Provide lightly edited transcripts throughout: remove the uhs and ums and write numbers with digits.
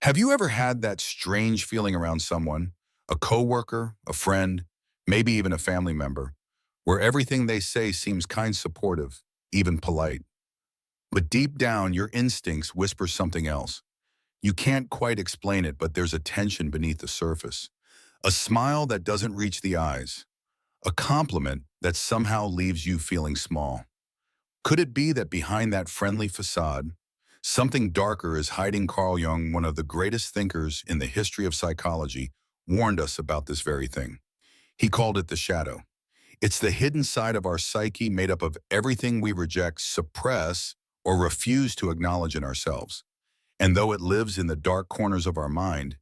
Have you ever had that strange feeling around someone, a coworker, a friend, maybe even a family member, where everything they say seems kind supportive, even polite, but deep down your instincts whisper something else? You can't quite explain it, but there's a tension beneath the surface. A smile that doesn't reach the eyes, a compliment that somehow leaves you feeling small. Could it be that behind that friendly facade, something darker is hiding? Carl Jung, one of the greatest thinkers in the history of psychology, warned us about this very thing. He called it the shadow. It's the hidden side of our psyche made up of everything we reject, suppress, or refuse to acknowledge in ourselves. And though it lives in the dark corners of our mind,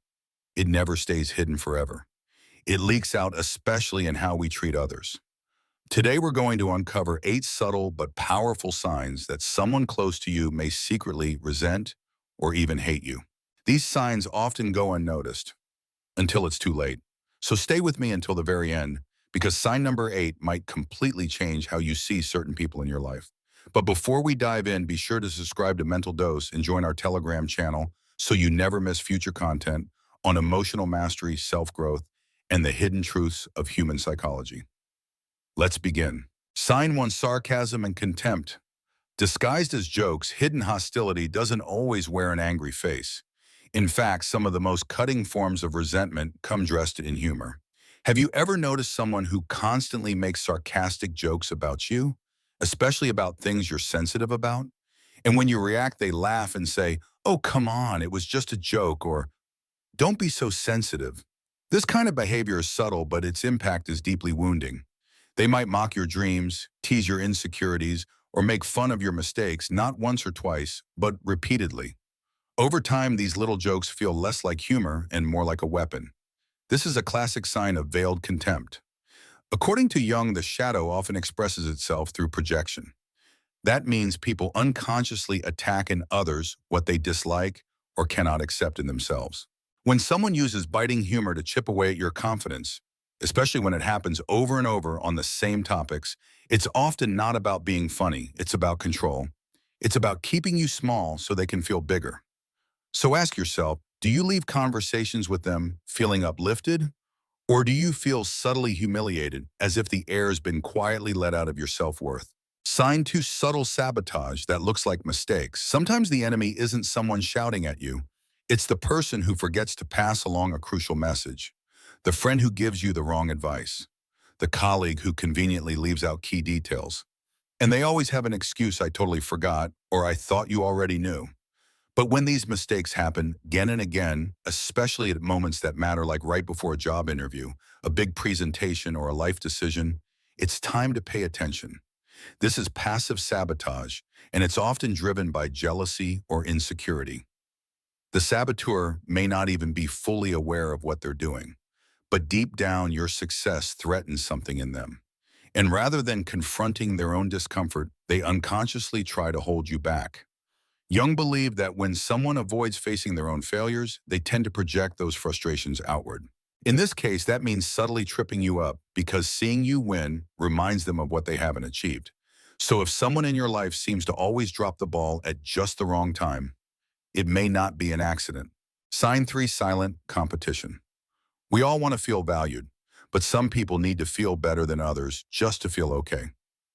it never stays hidden forever. It leaks out, especially in how we treat others. Today, we're going to uncover 8 subtle but powerful signs that someone close to you may secretly resent or even hate you. These signs often go unnoticed until it's too late. So stay with me until the very end, because sign number 8 might completely change how you see certain people in your life. But before we dive in, be sure to subscribe to Mental Dose and join our Telegram channel so you never miss future content on emotional mastery, self-growth, and the hidden truths of human psychology. Let's begin. Sign 1: sarcasm and contempt. Disguised as jokes, hidden hostility doesn't always wear an angry face. In fact, some of the most cutting forms of resentment come dressed in humor. Have you ever noticed someone who constantly makes sarcastic jokes about you, especially about things you're sensitive about? And when you react, they laugh and say, "Oh, come on, it was just a joke," or "Don't be so sensitive." This kind of behavior is subtle, but its impact is deeply wounding. They might mock your dreams, tease your insecurities, or make fun of your mistakes, not once or twice, but repeatedly. Over time, these little jokes feel less like humor and more like a weapon. This is a classic sign of veiled contempt. According to Jung, the shadow often expresses itself through projection. That means people unconsciously attack in others what they dislike or cannot accept in themselves. When someone uses biting humor to chip away at your confidence, especially when it happens over and over on the same topics, it's often not about being funny, it's about control. It's about keeping you small so they can feel bigger. So ask yourself, do you leave conversations with them feeling uplifted? Or do you feel subtly humiliated, as if the air has been quietly let out of your self-worth? Sign 2: subtle sabotage that looks like mistakes. Sometimes the enemy isn't someone shouting at you. It's the person who forgets to pass along a crucial message. The friend who gives you the wrong advice. The colleague who conveniently leaves out key details. And they always have an excuse: "I totally forgot," or "I thought you already knew." But when these mistakes happen again and again, especially at moments that matter, like right before a job interview, a big presentation, or a life decision, it's time to pay attention. This is passive sabotage, and it's often driven by jealousy or insecurity. The saboteur may not even be fully aware of what they're doing, but deep down your success threatens something in them. And rather than confronting their own discomfort, they unconsciously try to hold you back. Jung believed that when someone avoids facing their own failures, they tend to project those frustrations outward. In this case, that means subtly tripping you up, because seeing you win reminds them of what they haven't achieved. So if someone in your life seems to always drop the ball at just the wrong time, it may not be an accident. Sign 3: silent competition. We all want to feel valued, but some people need to feel better than others just to feel okay.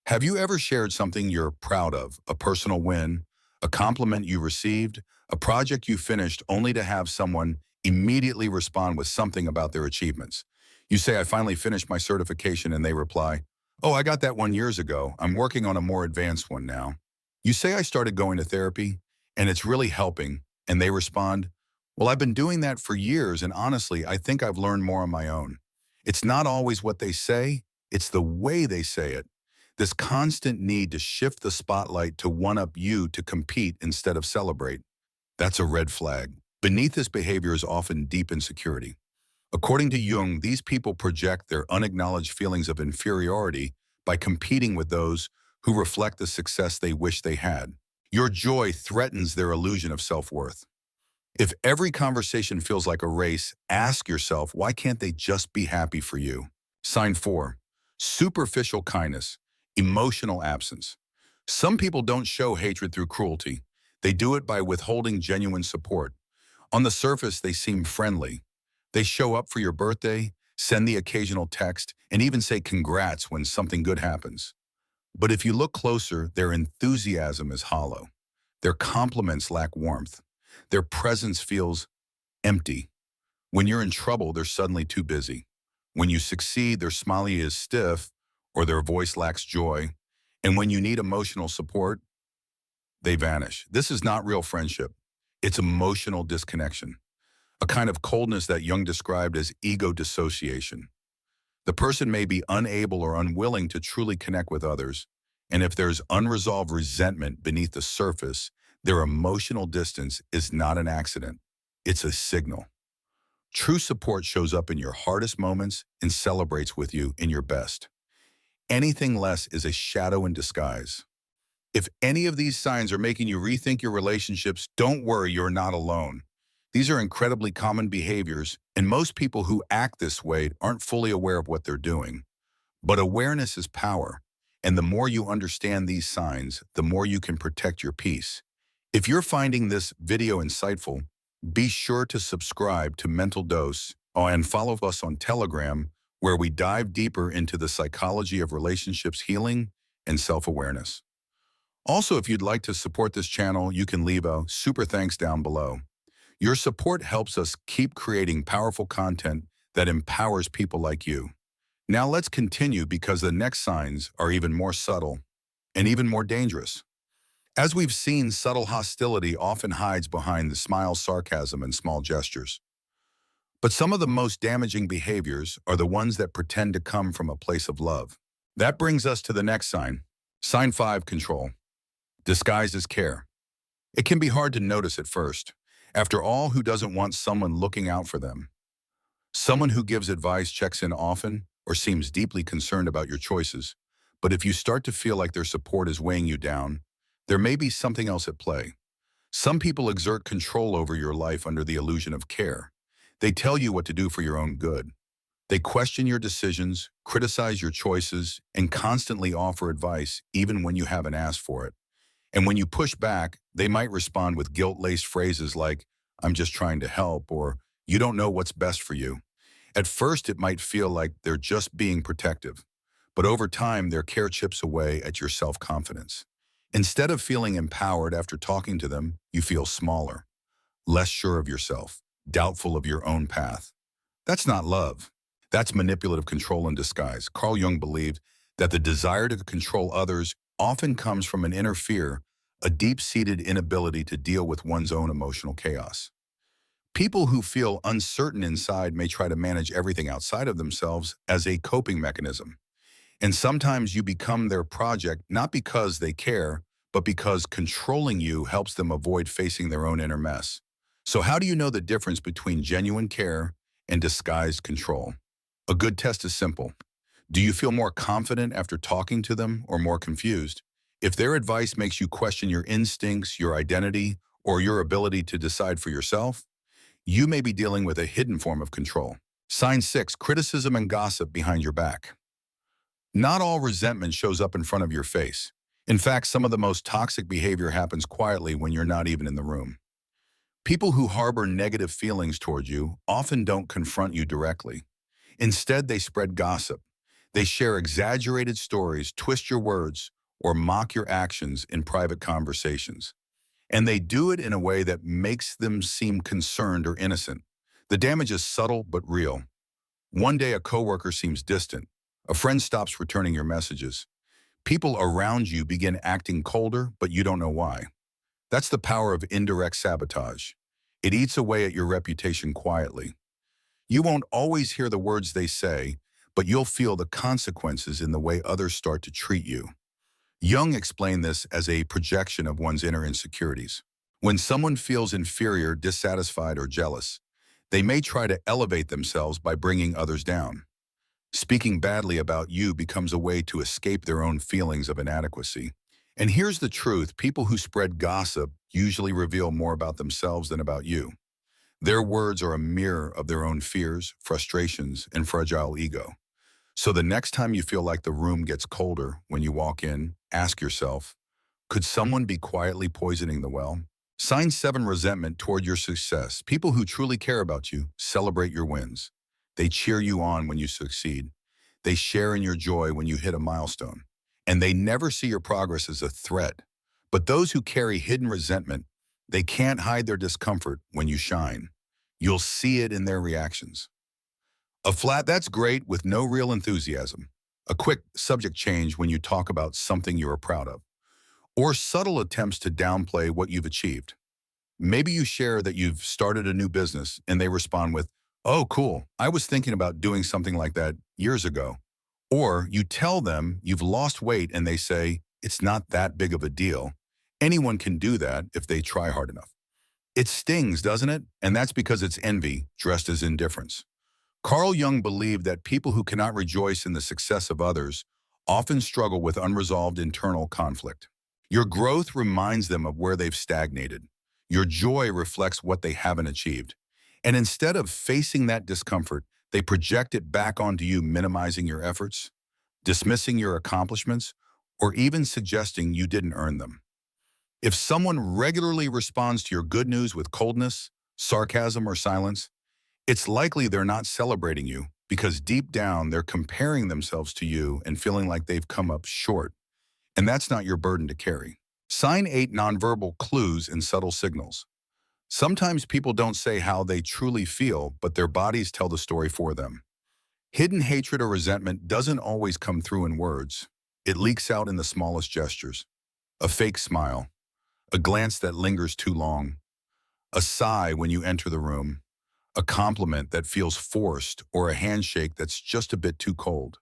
Have you ever shared something you're proud of, a personal win, a compliment you received, a project you finished, only to have someone immediately respond with something about their achievements? You say, "I finally finished my certification," and they reply, "Oh, I got that one years ago. I'm working on a more advanced one now." You say, "I started going to therapy, and it's really helping," and they respond, "Well, I've been doing that for years, and honestly, I think I've learned more on my own." It's not always what they say, it's the way they say it. This constant need to shift the spotlight to one-up you, to compete instead of celebrate. That's a red flag. Beneath this behavior is often deep insecurity. According to Jung, these people project their unacknowledged feelings of inferiority by competing with those who reflect the success they wish they had. Your joy threatens their illusion of self-worth. If every conversation feels like a race, ask yourself, why can't they just be happy for you? Sign 4: superficial kindness, emotional absence. Some people don't show hatred through cruelty. They do it by withholding genuine support. On the surface, they seem friendly. They show up for your birthday, send the occasional text, and even say congrats when something good happens. But if you look closer, their enthusiasm is hollow. Their compliments lack warmth. Their presence feels empty. When you're in trouble, they're suddenly too busy. When you succeed, their smile is stiff or their voice lacks joy. And when you need emotional support, they vanish. This is not real friendship. It's emotional disconnection, a kind of coldness that Jung described as ego dissociation. The person may be unable or unwilling to truly connect with others, and if there's unresolved resentment beneath the surface, their emotional distance is not an accident. It's a signal. True support shows up in your hardest moments and celebrates with you in your best. Anything less is a shadow in disguise. If any of these signs are making you rethink your relationships, don't worry, you're not alone. These are incredibly common behaviors, and most people who act this way aren't fully aware of what they're doing. But awareness is power, and the more you understand these signs, the more you can protect your peace. If you're finding this video insightful, be sure to subscribe to Mental Dose and follow us on Telegram, where we dive deeper into the psychology of relationships healing and self-awareness. Also, if you'd like to support this channel, you can leave a super thanks down below. Your support helps us keep creating powerful content that empowers people like you. Now let's continue because the next signs are even more subtle and even more dangerous. As we've seen, subtle hostility often hides behind the smile, sarcasm, and small gestures. But some of the most damaging behaviors are the ones that pretend to come from a place of love. That brings us to the next sign. Sign 5, control. Disguised as care. It can be hard to notice at first. After all, who doesn't want someone looking out for them? Someone who gives advice, checks in often, or seems deeply concerned about your choices. But if you start to feel like their support is weighing you down, there may be something else at play. Some people exert control over your life under the illusion of care. They tell you what to do for your own good. They question your decisions, criticize your choices, and constantly offer advice even when you haven't asked for it. And when you push back, they might respond with guilt-laced phrases like, "I'm just trying to help," or "You don't know what's best for you." At first, it might feel like they're just being protective, but over time, their care chips away at your self-confidence. Instead of feeling empowered after talking to them, you feel smaller, less sure of yourself, doubtful of your own path. That's not love. That's manipulative control in disguise. Carl Jung believed that the desire to control others often comes from an inner fear, a deep-seated inability to deal with one's own emotional chaos. People who feel uncertain inside may try to manage everything outside of themselves as a coping mechanism. And sometimes you become their project not because they care, but because controlling you helps them avoid facing their own inner mess. So how do you know the difference between genuine care and disguised control? A good test is simple. Do you feel more confident after talking to them or more confused? If their advice makes you question your instincts, your identity, or your ability to decide for yourself, you may be dealing with a hidden form of control. Sign 6, criticism and gossip behind your back. Not all resentment shows up in front of your face. In fact, some of the most toxic behavior happens quietly when you're not even in the room. People who harbor negative feelings toward you often don't confront you directly. Instead, they spread gossip. They share exaggerated stories, twist your words, or mock your actions in private conversations. And they do it in a way that makes them seem concerned or innocent. The damage is subtle but real. One day a coworker seems distant. A friend stops returning your messages. People around you begin acting colder, but you don't know why. That's the power of indirect sabotage. It eats away at your reputation quietly. You won't always hear the words they say, but you'll feel the consequences in the way others start to treat you. Jung explained this as a projection of one's inner insecurities. When someone feels inferior, dissatisfied, or jealous, they may try to elevate themselves by bringing others down. Speaking badly about you becomes a way to escape their own feelings of inadequacy. And here's the truth, people who spread gossip usually reveal more about themselves than about you. Their words are a mirror of their own fears, frustrations, and fragile ego. So the next time you feel like the room gets colder when you walk in, ask yourself, could someone be quietly poisoning the well? Sign 7, resentment toward your success. People who truly care about you celebrate your wins. They cheer you on when you succeed. They share in your joy when you hit a milestone. And they never see your progress as a threat. But those who carry hidden resentment, they can't hide their discomfort when you shine. You'll see it in their reactions. A flat that's great with no real enthusiasm. A quick subject change when you talk about something you are proud of. Or subtle attempts to downplay what you've achieved. Maybe you share that you've started a new business and they respond with, "Oh, cool. I was thinking about doing something like that years ago." Or you tell them you've lost weight and they say, "It's not that big of a deal. Anyone can do that if they try hard enough." It stings, doesn't it? And that's because it's envy dressed as indifference. Carl Jung believed that people who cannot rejoice in the success of others often struggle with unresolved internal conflict. Your growth reminds them of where they've stagnated. Your joy reflects what they haven't achieved. And instead of facing that discomfort, they project it back onto you, minimizing your efforts, dismissing your accomplishments, or even suggesting you didn't earn them. If someone regularly responds to your good news with coldness, sarcasm, or silence, it's likely they're not celebrating you because deep down they're comparing themselves to you and feeling like they've come up short. And that's not your burden to carry. Sign 8, nonverbal clues and subtle signals. Sometimes people don't say how they truly feel, but their bodies tell the story for them. Hidden hatred or resentment doesn't always come through in words. It leaks out in the smallest gestures. A fake smile, a glance that lingers too long, a sigh when you enter the room, a compliment that feels forced, or a handshake that's just a bit too cold.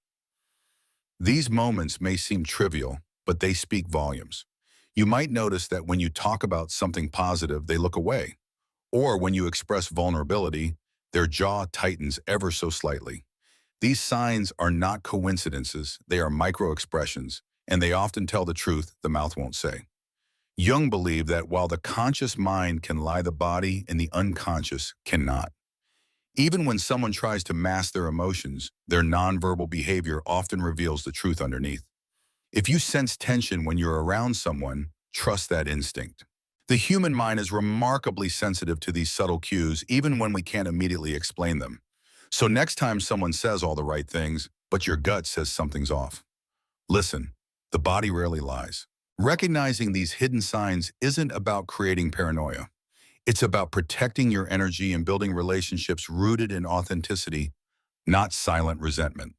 These moments may seem trivial, but they speak volumes. You might notice that when you talk about something positive, they look away. Or when you express vulnerability, their jaw tightens ever so slightly. These signs are not coincidences, they are micro-expressions, and they often tell the truth the mouth won't say. Jung believed that while the conscious mind can lie, the body and the unconscious cannot. Even when someone tries to mask their emotions, their nonverbal behavior often reveals the truth underneath. If you sense tension when you're around someone, trust that instinct. The human mind is remarkably sensitive to these subtle cues, even when we can't immediately explain them. So next time someone says all the right things, but your gut says something's off, listen. The body rarely lies. Recognizing these hidden signs isn't about creating paranoia. It's about protecting your energy and building relationships rooted in authenticity, not silent resentment.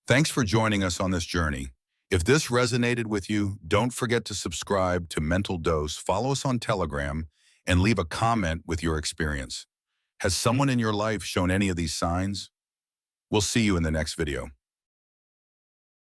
Thanks for joining us on this journey. If this resonated with you, don't forget to subscribe to Mental Dose, follow us on Telegram, and leave a comment with your experience. Has someone in your life shown any of these signs? We'll see you in the next video.